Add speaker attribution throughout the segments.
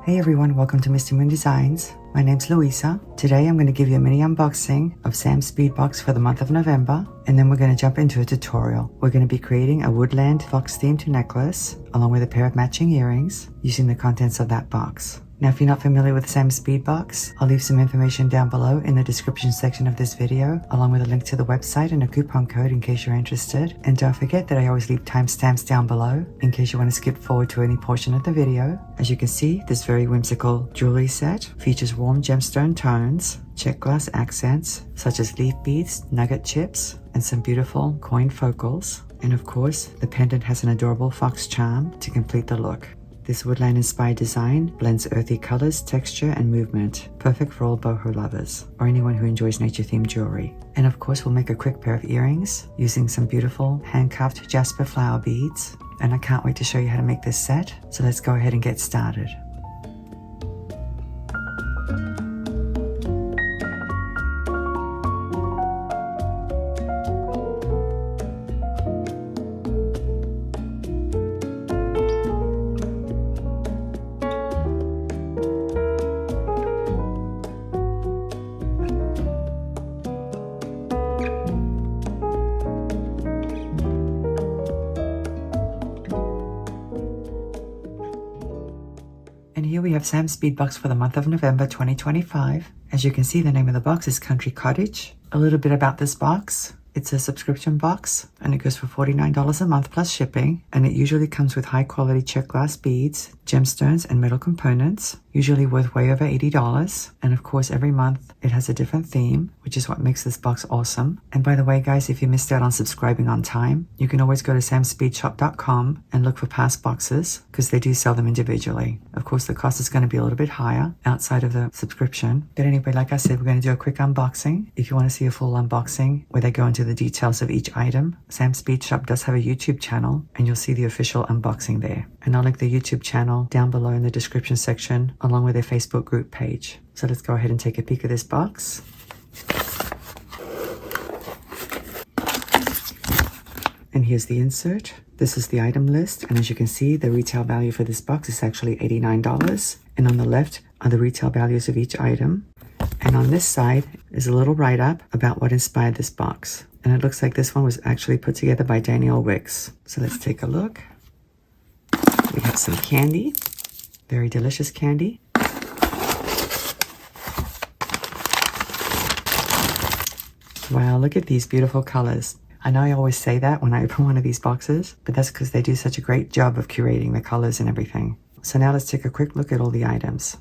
Speaker 1: Hey everyone, welcome to Mr. Moon Designs. My name's Louisa. Today I'm going to give you a mini unboxing of Sam's Bead box for the month of November, and then we're going to jump into a tutorial. We're going to be creating a Woodland fox themed necklace along with a pair of matching earrings using the contents of that box. Now if you're not familiar with Sam's Bead box, I'll leave some information down below in the description section of this video, along with a link to the website and a coupon code in case you're interested. And don't forget that I always leave timestamps down below in case you want to skip forward to any portion of the video. As you can see, this very whimsical jewelry set features warm gemstone tones, Czech glass accents such as leaf beads, nugget chips, and some beautiful coin focals. And of course, the pendant has an adorable fox charm to complete the look. This woodland inspired design blends earthy colors, texture, and movement, perfect for all boho lovers or anyone who enjoys nature themed jewelry. And of course, we'll make a quick pair of earrings using some beautiful hand-carved Jasper flower beads. And I can't wait to show you how to make this set, so let's go ahead and get started. And here we have Sam's Bead box for the month of November 2025. As you can see, the name of the box is Cottage. A little bit about this box. It's a subscription box and it goes for $49 a month plus shipping, and it usually comes with high quality Czech glass beads, gemstones, and metal components, usually worth way over $80. And of course, every month it has a different theme, which is what makes this box awesome. And by the way, guys, if you missed out on subscribing on time, you can always go to samsbeadshop.com and look for past boxes because they do sell them individually. Of course, the cost is going to be a little bit higher outside of the subscription. But anyway, like I said, we're going to do a quick unboxing. If you want to see a full unboxing where they go into the details of each item, Sam's Bead Shop does have a YouTube channel and you'll see the official unboxing there. And I'll link the YouTube channel down below in the description section along with their Facebook group page. So let's go ahead and take a peek of this box. And here's the insert. This is the item list, and as you can see, the retail value for this box is actually $89. And on the left are the retail values of each item. And on this side is a little write-up about what inspired this box. And it looks like this one was actually put together by Danielle Wicks. So let's take a look. We have some candy, very delicious candy. Wow, look at these beautiful colors. I know I always say that when I open one of these boxes, but that's because they do such a great job of curating the colors and everything. So now let's take a quick look at all the items.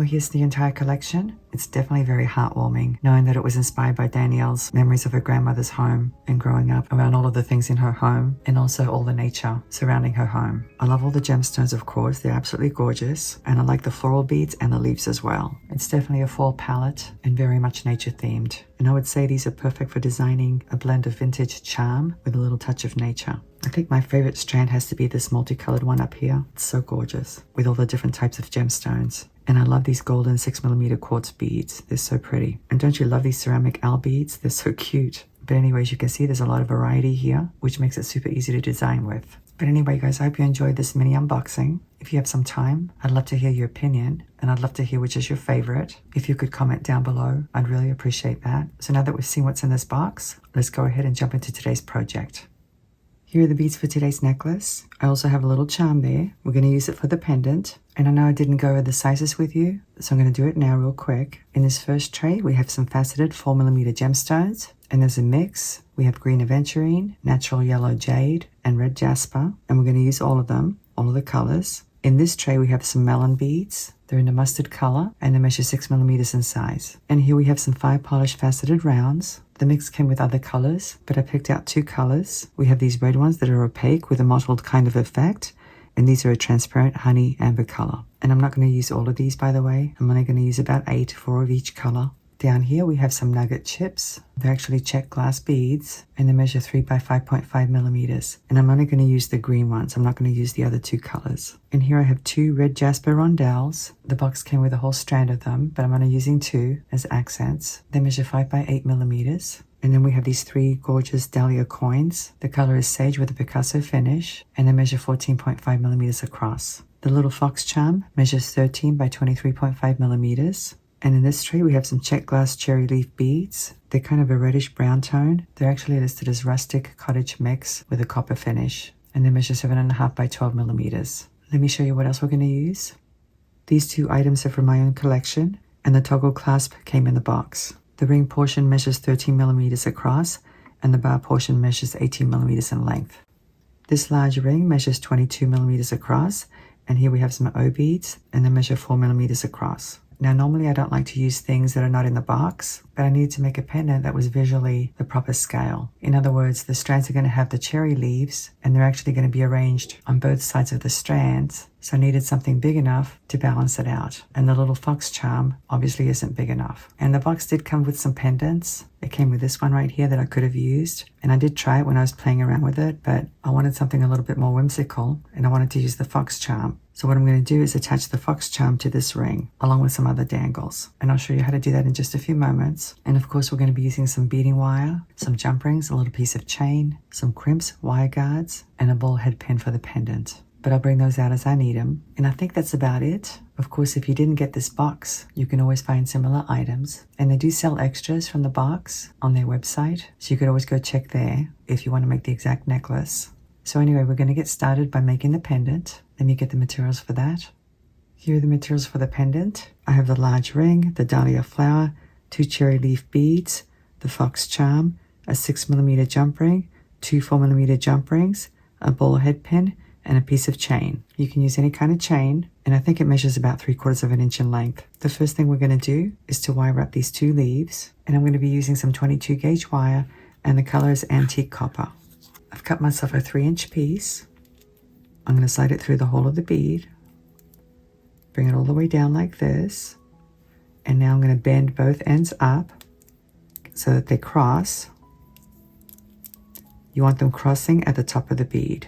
Speaker 1: Well, here's the entire collection. It's definitely very heartwarming, knowing that it was inspired by Danielle's memories of her grandmother's home and growing up around all of the things in her home and also all the nature surrounding her home. I love all the gemstones, of course. They're absolutely gorgeous. And I like the floral beads and the leaves as well. It's definitely a fall palette and very much nature themed. And I would say these are perfect for designing a blend of vintage charm with a little touch of nature. I think my favorite strand has to be this multicolored one up here. It's so gorgeous with all the different types of gemstones. And I love these golden 6mm quartz beads. They're so pretty. And don't you love these ceramic owl beads? They're so cute. But anyways, you can see there's a lot of variety here, which makes it super easy to design with. But anyway, guys, I hope you enjoyed this mini unboxing. If you have some time, I'd love to hear your opinion, and I'd love to hear which is your favorite. If you could comment down below, I'd really appreciate that. So now that we've seen what's in this box, let's go ahead and jump into today's project. Here are the beads for today's necklace. I also have a little charm there. We're going to use it for the pendant. And I know I didn't go over the sizes with you, so I'm going to do it now real quick. In this first tray, we have some faceted 4mm gemstones. And there's a mix. We have green Aventurine, natural yellow Jade, and red Jasper. And we're going to use all of them, all of the colors. In this tray, we have some Melone beads. They're in a mustard color and they measure 6mm in size. And here we have some 5 polished faceted rounds. The mix came with other colors, but I picked out 2 colors. We have these red ones that are opaque with a mottled kind of effect. And these are a transparent honey amber color. And I'm not going to use all of these, by the way. I'm only going to use about 8, 4 of each color. Down here we have some nugget chips. They're actually Czech glass beads and they measure 3 by 5.5mm. And I'm only going to use the green ones. I'm not going to use the other 2 colors. And here I have 2 red Jasper rondelles. The box came with a whole strand of them, but I'm only using 2 as accents. They measure 5 by 8mm. And then we have these 3 gorgeous dahlia coins. The color is sage with a Picasso finish and they measure 14.5mm across. The little fox charm measures 13 by 23.5mm. And in this tray, we have some Czech glass cherry leaf beads. They're kind of a reddish brown tone. They're actually listed as rustic cottage mix with a copper finish. And they measure 7.5 by 12mm. Let me show you what else we're going to use. These 2 items are from my own collection. And the toggle clasp came in the box. The ring portion measures 13mm across. And the bar portion measures 18mm in length. This large ring measures 22mm across. And here we have some O beads. And they measure 4mm across. Now, normally I don't like to use things that are not in the box, but I needed to make a pendant that was visually the proper scale. In other words, the strands are going to have the cherry leaves and they're actually going to be arranged on both sides of the strands. So I needed something big enough to balance it out. And the little fox charm obviously isn't big enough. And the box did come with some pendants. It came with this one right here that I could have used. And I did try it when I was playing around with it, but I wanted something a little bit more whimsical and I wanted to use the fox charm. So what I'm going to do is attach the fox charm to this ring along with some other dangles. And I'll show you how to do that in just a few moments. And of course, we're going to be using some beading wire, some jump rings, a little piece of chain, some crimps, wire guards, and a ball head pin for the pendant. But I'll bring those out as I need them. And I think that's about it. Of course, if you didn't get this box, you can always find similar items. And they do sell extras from the box on their website. So you could always go check there if you want to make the exact necklace. So anyway, we're going to get started by making the pendant. Let me get the materials for that. Here are the materials for the pendant. I have the large ring, the dahlia flower, 2 cherry leaf beads, the fox charm, a 6mm jump ring, 2 4mm jump rings, a ball head pin, and a piece of chain. You can use any kind of chain, and I think it measures about 3/4 of an inch in length. The first thing we're going to do is to wire wrap these 2 leaves, and I'm going to be using some 22 gauge wire, and the color is antique copper. I've cut myself a 3-inch piece. I'm going to slide it through the hole of the bead, bring it all the way down like this, and now I'm going to bend both ends up so that they cross. You want them crossing at the top of the bead.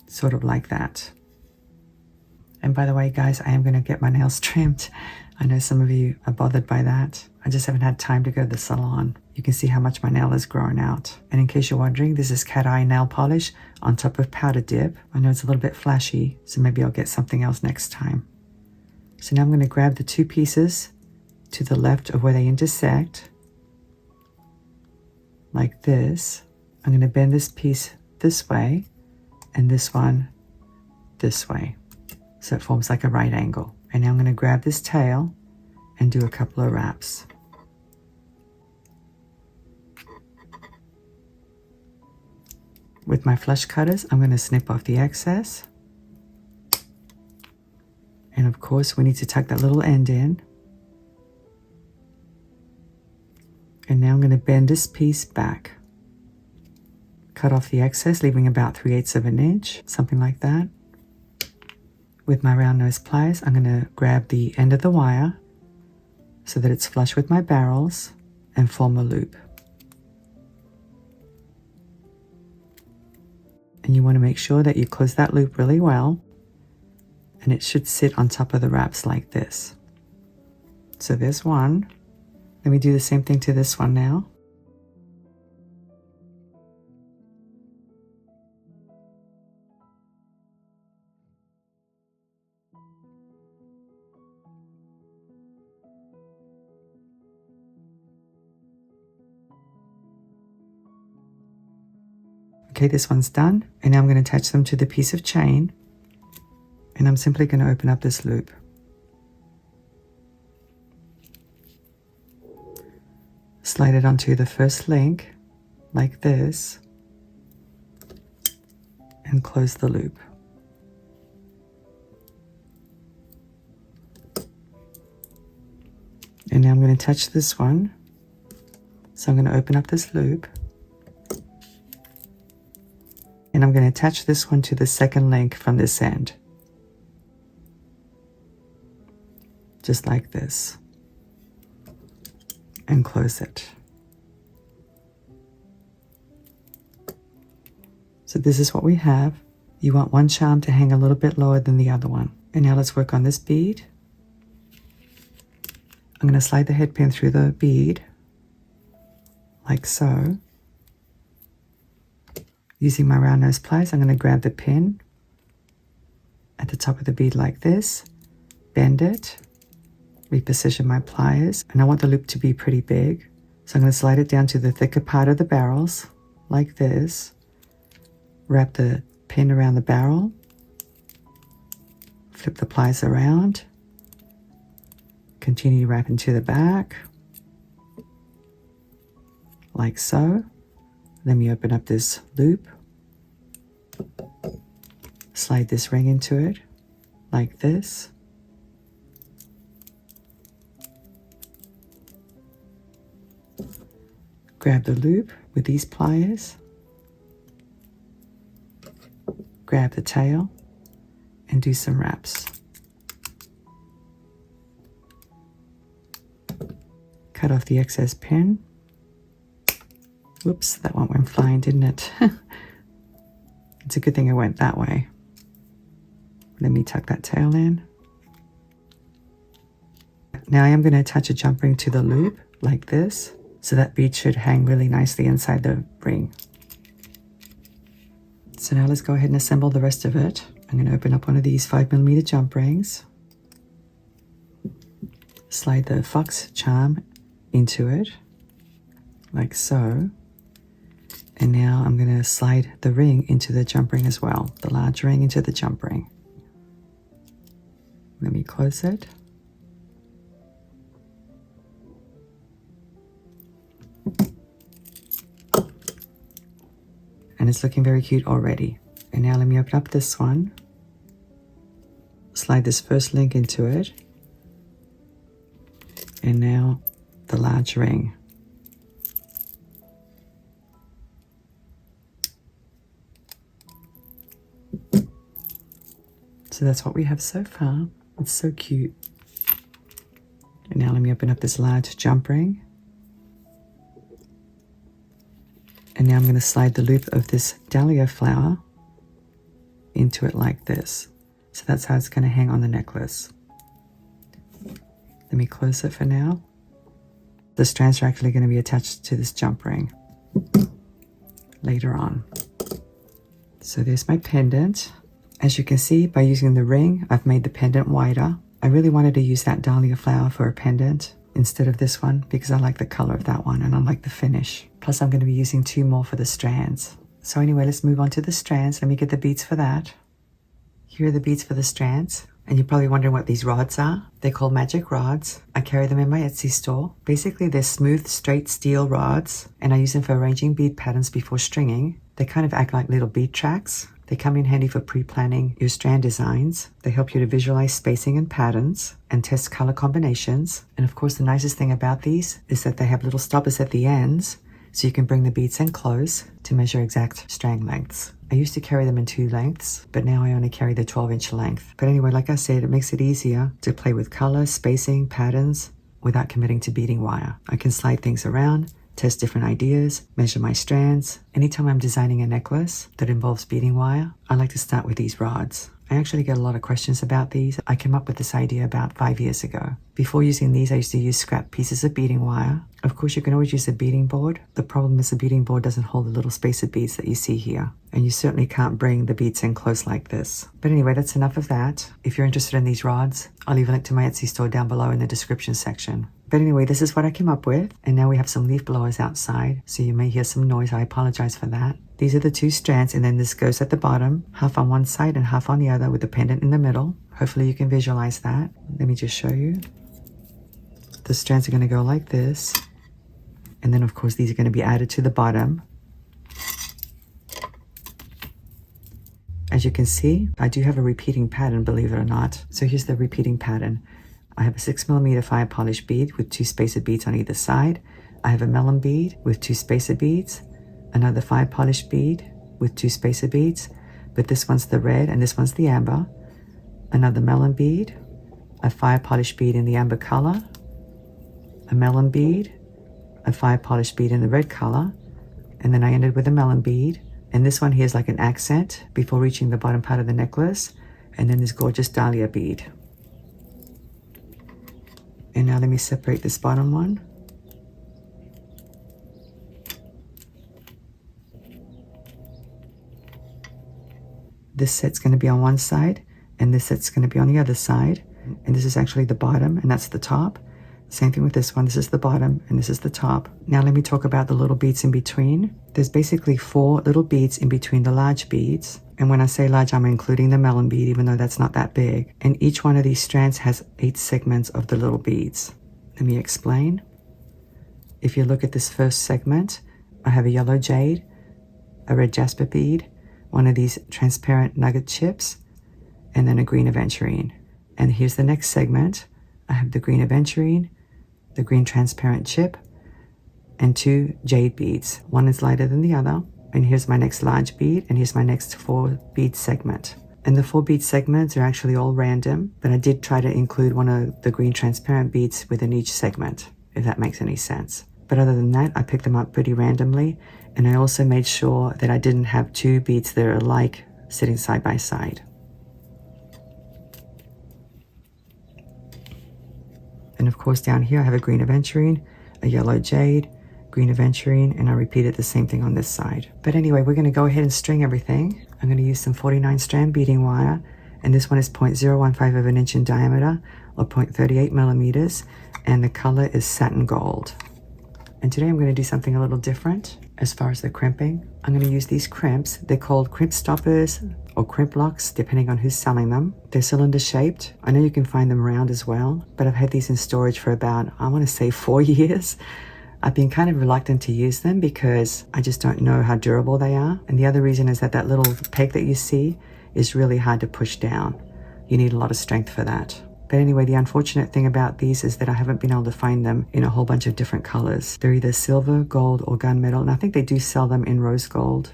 Speaker 1: Sort of like that. And by the way, guys, I am going to get my nails trimmed. I know some of you are bothered by that. I just haven't had time to go to the salon. You can see how much my nail has grown out. And in case you're wondering, this is cat eye nail polish on top of powder dip. I know it's a little bit flashy, so maybe I'll get something else next time. So now I'm going to grab the 2 pieces to the left of where they intersect, like this. I'm going to bend this piece this way and this one this way. So it forms like a right angle. And now I'm going to grab this tail and do a couple of wraps. With my flush cutters, I'm going to snip off the excess. And of course, we need to tuck that little end in. And now I'm going to bend this piece back. Cut off the excess, leaving about 3/8 of an inch, something like that. With my round nose pliers, I'm going to grab the end of the wire so that it's flush with my barrels and form a loop. And you want to make sure that you close that loop really well, and it should sit on top of the wraps like this. So there's one. Let me do the same thing to this one now. Okay, this one's done, and now I'm going to attach them to the piece of chain, and I'm simply going to open up this loop. Slide it onto the first link, like this, and close the loop. And now I'm going to attach this one, so I'm going to open up this loop, and I'm going to attach this one to the second link from this end. Just like this. And close it. So this is what we have. You want one charm to hang a little bit lower than the other one. And now let's work on this bead. I'm going to slide the head pin through the bead, like so. Using my round nose pliers, I'm going to grab the pin at the top of the bead like this, bend it, reposition my pliers, and I want the loop to be pretty big. So I'm going to slide it down to the thicker part of the barrels, like this, wrap the pin around the barrel, flip the pliers around, continue wrapping to the back, like so. Let me open up this loop, slide this ring into it, like this. Grab the loop with these pliers, grab the tail, and do some wraps. Cut off the excess pin. Whoops, that one went flying, didn't it? It's a good thing it went that way. Let me tuck that tail in. Now I am going to attach a jump ring to the loop, like this, so that bead should hang really nicely inside the ring. So now let's go ahead and assemble the rest of it. I'm going to open up one of these 5mm jump rings, slide the fox charm into it, like so. And now I'm going to slide the ring into the jump ring as well, the large ring into the jump ring. Let me close it. And it's looking very cute already. And now let me open up this one, slide this first link into it, and now the large ring. So that's what we have so far. It's so cute. And now let me open up this large jump ring. And now I'm going to slide the loop of this dahlia flower into it like this. So that's how it's going to hang on the necklace. Let me close it for now. The strands are actually going to be attached to this jump ring later on. So there's my pendant. As you can see, by using the ring, I've made the pendant wider. I really wanted to use that dahlia flower for a pendant instead of this one because I like the color of that one and I like the finish. Plus I'm going to be using 2 more for the strands. So anyway, let's move on to the strands. Let me get the beads for that. Here are the beads for the strands. And you're probably wondering what these rods are. They're called magic rods. I carry them in my Etsy store. Basically, they're smooth, straight steel rods, and I use them for arranging bead patterns before stringing. They kind of act like little bead tracks. They come in handy for pre-planning your strand designs. They help you to visualize spacing and patterns and test color combinations. And of course, the nicest thing about these is that they have little stoppers at the ends, so you can bring the beads in close to measure exact strand lengths. I used to carry them in 2 lengths, but now I only carry the 12-inch length. But anyway, like I said, it makes it easier to play with color, spacing, patterns without committing to beading wire. I can slide things around, test different ideas, measure my strands. Anytime I'm designing a necklace that involves beading wire, I like to start with these rods. I actually get a lot of questions about these. I came up with this idea about 5 years ago. Before using these, I used to use scrap pieces of beading wire. Of course, you can always use a beading board. The problem is the beading board doesn't hold the little spacer beads that you see here. And you certainly can't bring the beads in close like this. But anyway, that's enough of that. If you're interested in these rods, I'll leave a link to my Etsy store down below in the description section. But anyway, this is what I came up with. And now we have some leaf blowers outside, so you may hear some noise. I apologize for that. These are the 2 strands, and then this goes at the bottom, half on one side and half on the other with the pendant in the middle. Hopefully you can visualize that. Let me just show you. The strands are going to go like this. And then of course these are going to be added to the bottom. As you can see, I do have a repeating pattern, believe it or not. So here's the repeating pattern. I have a 6mm fire polished bead with 2 spacer beads on either side. I have a melon bead with 2 spacer beads. Another fire polished bead with 2 spacer beads, but this one's the red and this one's the amber. Another melon bead, a fire polished bead in the amber color, a melon bead, a fire polished bead in the red color, and then I ended with a melon bead. And this one here is like an accent before reaching the bottom part of the necklace, and then this gorgeous dahlia bead. And now let me separate this bottom one. This set's going to be on one side, and this set's going to be on the other side. And this is actually the bottom, and that's the top. Same thing with this one. This is the bottom, and this is the top. Now let me talk about the little beads in between. There's basically 4 little beads in between the large beads. And when I say large, I'm including the melon bead, even though that's not that big. And each one of these strands has 8 segments of the little beads. Let me explain. If you look at this first segment, I have a yellow jade, a red Jasper bead, one of these transparent nugget chips, and then a green Aventurine. And here's the next segment. I have the green Aventurine, the green transparent chip, and 2 jade beads. One is lighter than the other. And here's my next large bead, and here's my next 4 bead segment. And the 4 bead segments are actually all random, but I did try to include one of the green transparent beads within each segment, if that makes any sense. But other than that, I picked them up pretty randomly. And I also made sure that I didn't have 2 beads that are alike sitting side by side. And of course down here I have a green Aventurine, a yellow jade, green Aventurine, and I repeated the same thing on this side. But anyway, we're going to go ahead and string everything. I'm going to use some 49 strand beading wire, and this one is 0.015 of an inch in diameter, or 0.38 millimeters, and the color is satin gold. And today I'm going to do something a little different as far as the crimping. I'm going to use these crimps. They're called crimp stoppers or crimp locks, depending on who's selling them. They're cylinder shaped. I know you can find them round as well, but I've had these in storage for about, I want to say 4 years. I've been kind of reluctant to use them because I just don't know how durable they are. And the other reason is that that little peg that you see is really hard to push down. You need a lot of strength for that. But anyway, the unfortunate thing about these is that I haven't been able to find them in a whole bunch of different colors. They're either silver, gold, or gunmetal, and I think they do sell them in rose gold.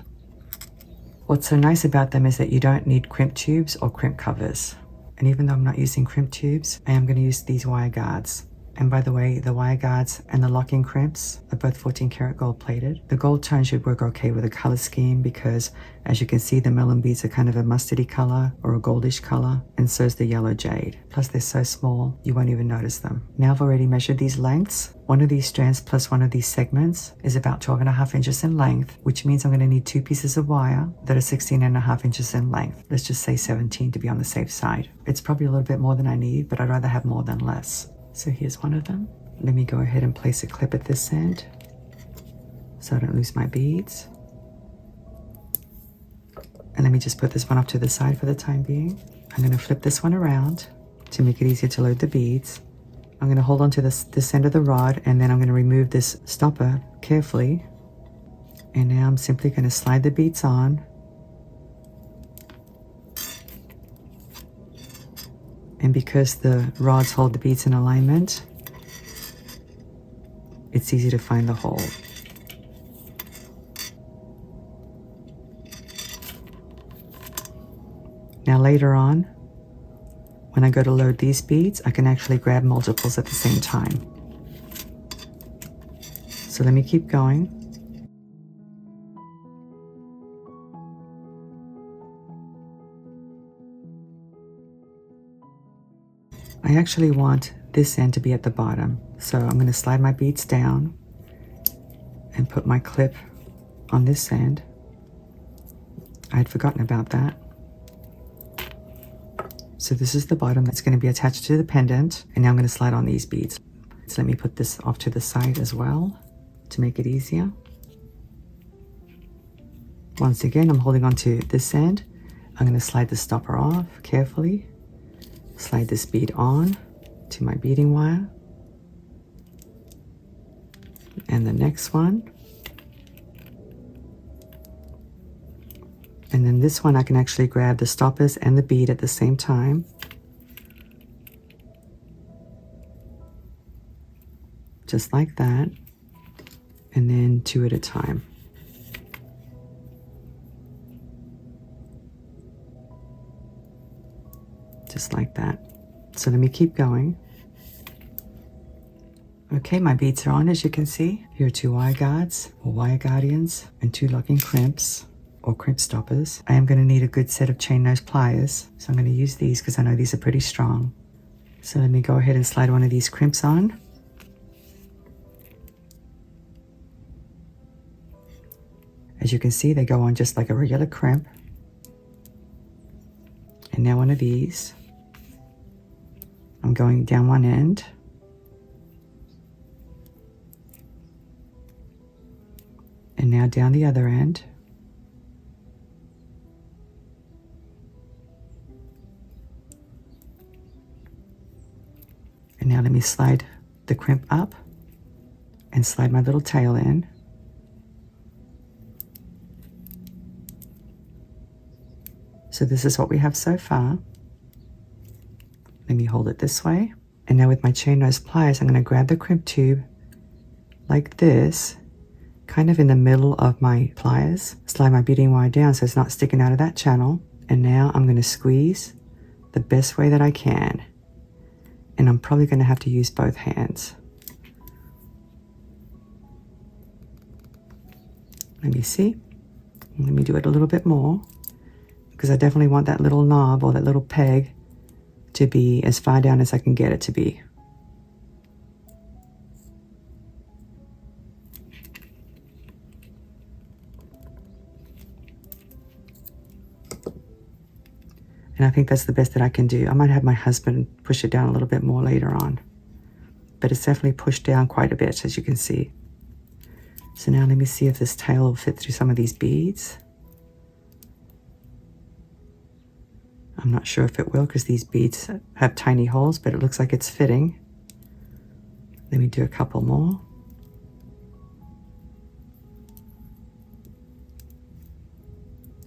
Speaker 1: What's so nice about them is that you don't need crimp tubes or crimp covers. And even though I'm not using crimp tubes, I am going to use these wire guards. And by the way, the wire guards and the locking crimps are both 14 karat gold plated. The gold tone should work okay with the color scheme because, as you can see, the melon beads are kind of a mustardy color or a goldish color, and so is the yellow jade. Plus they're so small, you won't even notice them. Now I've already measured these lengths. One of these strands plus one of these segments is about 12.5 inches in length, which means I'm going to need 2 pieces of wire that are 16.5 inches in length. Let's just say 17 to be on the safe side. It's probably a little bit more than I need, but I'd rather have more than less. So here's one of them. Let me go ahead and place a clip at this end so I don't lose my beads. And let me just put this one off to the side for the time being. I'm going to flip this one around to make it easier to load the beads. I'm going to hold on to this end of the rod, and then I'm going to remove this stopper carefully. And now I'm simply going to slide the beads on. And because the rods hold the beads in alignment, it's easy to find the hole. Now later on, when I go to load these beads, I can actually grab multiples at the same time. So let me keep going. I actually want this end to be at the bottom. So I'm going to slide my beads down and put my clip on this end. I had forgotten about that. So this is the bottom that's going to be attached to the pendant, and now I'm going to slide on these beads. So let me put this off to the side as well to make it easier. Once again, I'm holding on to this end. I'm going to slide the stopper off carefully, slide this bead on to my beading wire, and the next one. And then this one I can actually grab the stoppers and the bead at the same time. Just like that. And then 2 at a time. Just like that. So let me keep going. Okay, my beads are on, as you can see. Here are 2 wire guards or wire guardians and 2 locking crimps or crimp stoppers. I am going to need a good set of chain nose pliers, so I'm going to use these because I know these are pretty strong. So let me go ahead and slide one of these crimps on. As you can see, they go on just like a regular crimp. And now one of these. I'm going down one end. And now down the other end. And now let me slide the crimp up and slide my little tail in. So this is what we have so far. Let me hold it this way. And now with my chain nose pliers, I'm going to grab the crimp tube like this, kind of in the middle of my pliers. Slide my beading wire down so it's not sticking out of that channel. And now I'm going to squeeze the best way that I can. And I'm probably going to have to use both hands. Let me see. Let me do it a little bit more, because I definitely want that little knob or that little peg to be as far down as I can get it to be. And I think that's the best that I can do. I might have my husband push it down a little bit more later on. But it's definitely pushed down quite a bit, as you can see. So now let me see if this tail will fit through some of these beads. I'm not sure if it will, because these beads have tiny holes, but it looks like it's fitting. Let me do a couple more.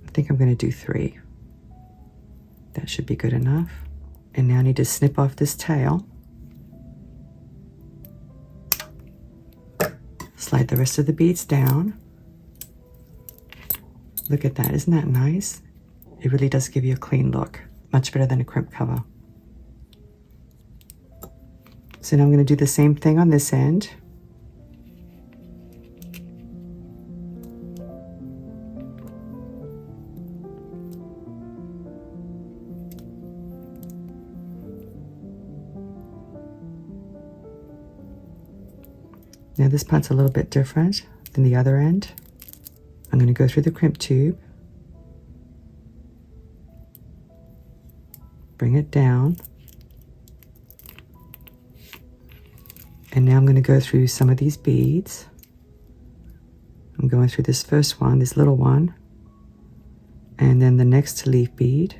Speaker 1: I think I'm going to do 3. That should be good enough. And now I need to snip off this tail. Slide the rest of the beads down. Look at that, isn't that nice? It really does give you a clean look. Much better than a crimp cover. So now I'm going to do the same thing on this end. Now this part's a little bit different than the other end. I'm going to go through the crimp tube, bring it down, and now I'm going to go through some of these beads. I'm going through this first one, this little one, and then the next leaf bead.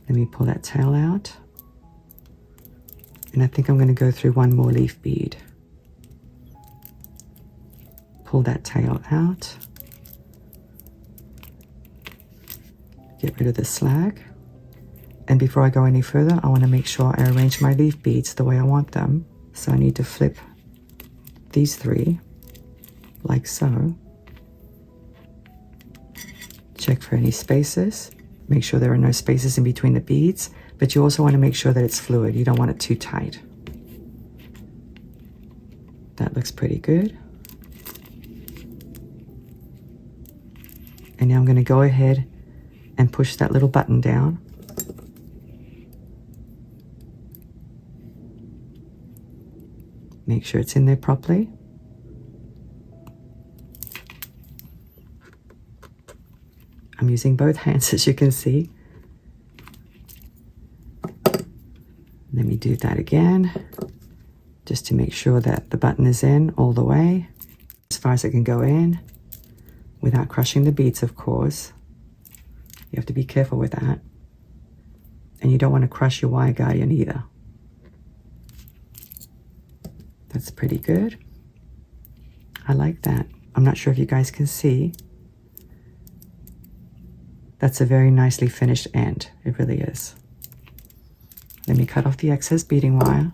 Speaker 1: Let me pull that tail out. And I think I'm going to go through one more leaf bead. pull that tail out. Get rid of the slag. And before I go any further, I want to make sure I arrange my leaf beads the way I want them. So I need to flip these 3 like so. Check for any spaces. Make sure there are no spaces in between the beads, but you also want to make sure that it's fluid. You don't want it too tight. That looks pretty good. And now I'm going to go ahead and push that little button down. Make sure it's in there properly. I'm using both hands, as you can see. Let me do that again, just to make sure that the button is in all the way, as far as it can go in, without crushing the beads, of course. You have to be careful with that. And you don't want to crush your wire guardian either. That's pretty good. I like that. I'm not sure if you guys can see. That's a very nicely finished end. It really is. Let me cut off the excess beading wire.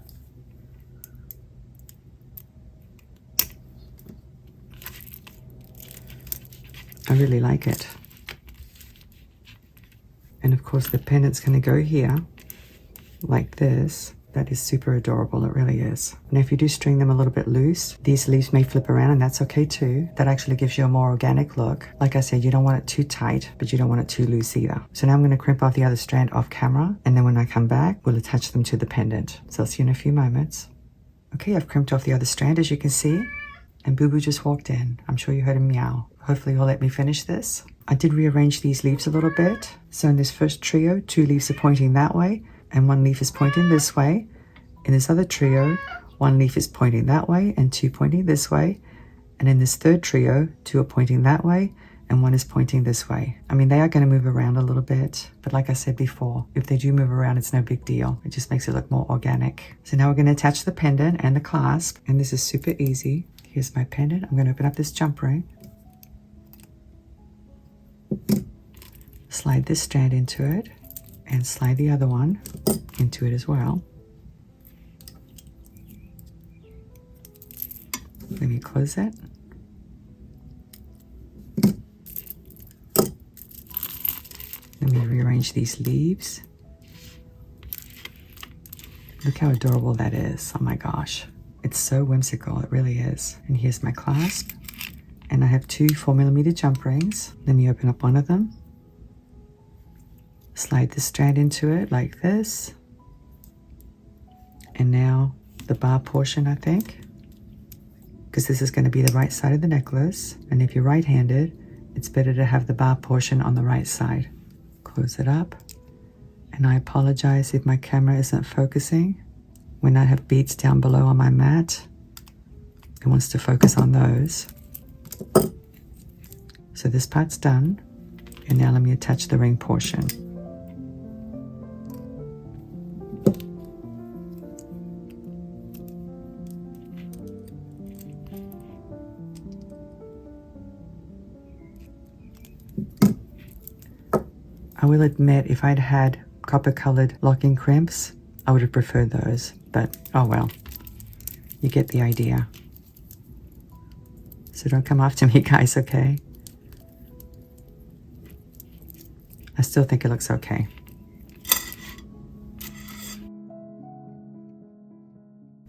Speaker 1: I really like it. And of course the pendant's going to go here, like this. That is super adorable, it really is. Now if you do string them a little bit loose, these leaves may flip around, and that's okay too. That actually gives you a more organic look. Like I said, you don't want it too tight, but you don't want it too loose either. So now I'm going to crimp off the other strand off camera, and then when I come back, we'll attach them to the pendant. So I'll see you in a few moments. Okay, I've crimped off the other strand, as you can see, and Boo Boo just walked in. I'm sure you heard him meow. Hopefully he'll let me finish this. I did rearrange these leaves a little bit. So in this first trio, 2 leaves are pointing that way, and 1 leaf is pointing this way. In this other trio, 1 leaf is pointing that way and 2 pointing this way. And in this third trio, 2 are pointing that way and 1 is pointing this way. I mean, they are going to move around a little bit, but like I said before, if they do move around, it's no big deal. It just makes it look more organic. So now we're going to attach the pendant and the clasp, and this is super easy. Here's my pendant. I'm going to open up this jump ring. Slide this strand into it and slide the other one into it as well. Let me close it. Let me rearrange these leaves. Look how adorable that is. Oh my gosh. It's so whimsical. It really is. And here's my clasp. And I have 2 4mm jump rings. Let me open up one of them. Slide the strand into it like this. And now the bar portion, I think, because this is going to be the right side of the necklace. And if you're right-handed, it's better to have the bar portion on the right side. Close it up. And I apologize if my camera isn't focusing. When I have beads down below on my mat, it wants to focus on those. So this part's done. And now let me attach the ring portion. I will admit, if I'd had copper-colored locking crimps, I would have preferred those, but oh well, you get the idea. So don't come after me, guys, okay? I still think it looks okay.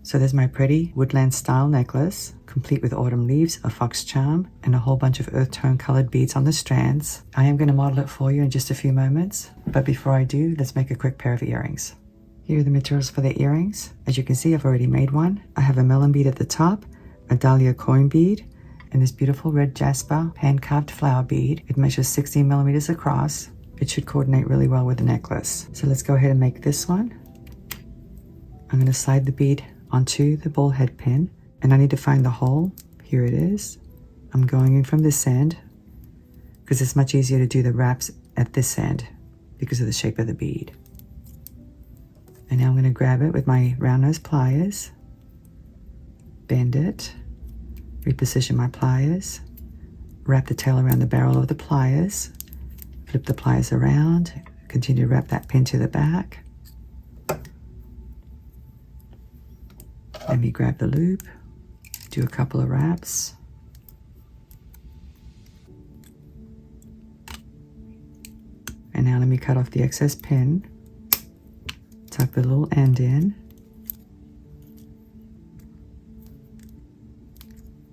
Speaker 1: So there's my pretty woodland style necklace, complete with autumn leaves, a fox charm, and a whole bunch of earth tone colored beads on the strands. I am going to model it for you in just a few moments, but before I do, let's make a quick pair of earrings. Here are the materials for the earrings. As you can see, I've already made one. I have a melon bead at the top, a dahlia coin bead, and this beautiful red Jasper hand-carved flower bead. It measures 16mm across. It should coordinate really well with the necklace. So let's go ahead and make this one. I'm going to slide the bead onto the ball head pin, and I need to find the hole. Here it is. I'm going in from this end because it's much easier to do the wraps at this end because of the shape of the bead. And now I'm going to grab it with my round nose pliers, bend it, reposition my pliers, wrap the tail around the barrel of the pliers, flip the pliers around, continue to wrap that pin to the back. Let me grab the loop, do a couple of wraps. And now let me cut off the excess pin, tuck the little end in.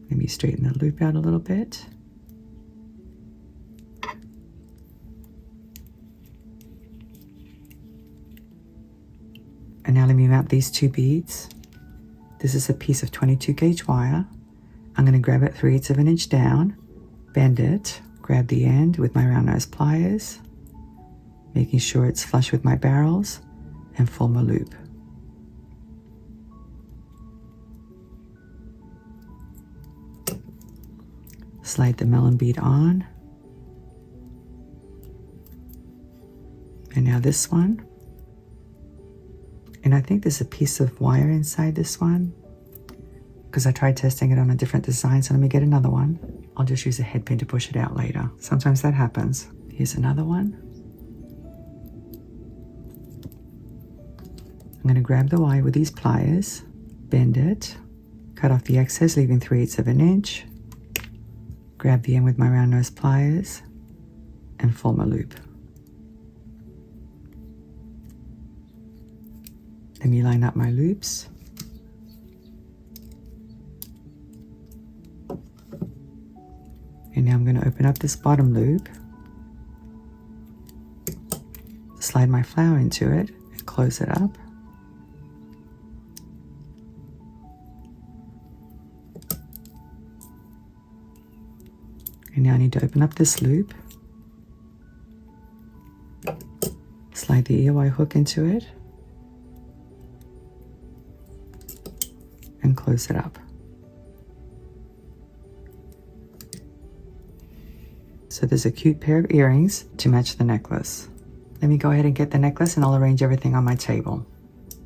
Speaker 1: Let me straighten the loop out a little bit. And now let me mount these 2 beads. This is a piece of 22 gauge wire. I'm going to grab it 3/8 of an inch down, bend it, grab the end with my round nose pliers, making sure it's flush with my barrels, and form a loop. Slide the melon bead on. And now this one. And I think there's a piece of wire inside this one because I tried testing it on a different design, so let me get another one. I'll just use a head pin to push it out later. Sometimes that happens. Here's another one. I'm going to grab the wire with these pliers, bend it, cut off the excess, leaving 3/8 of an inch, grab the end with my round nose pliers, and form a loop. Let me line up my loops. And now I'm going to open up this bottom loop, slide my flower into it, and close it up. And now I need to open up this loop, slide the earwire hook into it, and close it up. So there's a cute pair of earrings to match the necklace. Let me go ahead and get the necklace and I'll arrange everything on my table.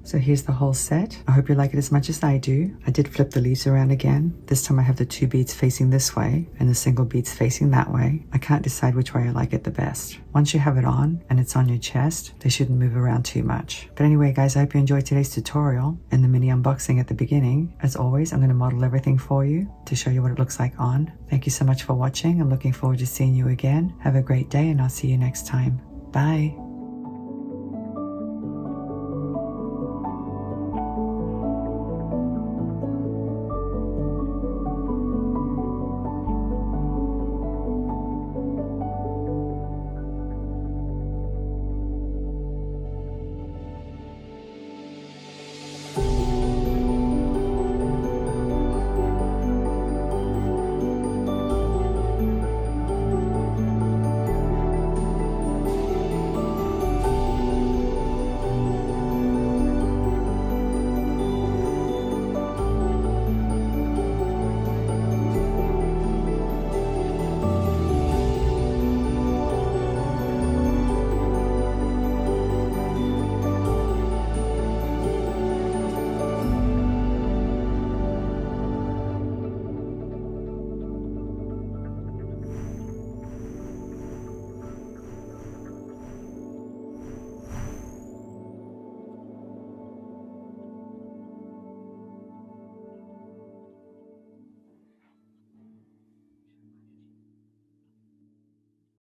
Speaker 1: So here's the whole set. I hope you like it as much as I do. I did flip the leaves around again. This time I have the 2 beads facing this way and the single beads facing that way. I can't decide which way I like it the best. Once you have it on and it's on your chest, they shouldn't move around too much. But anyway guys, I hope you enjoyed today's tutorial and the mini unboxing at the beginning. As always, I'm going to model everything for you to show you what it looks like on. Thank you so much for watching. I'm looking forward to seeing you again. Have a great day and I'll see you next time. Bye.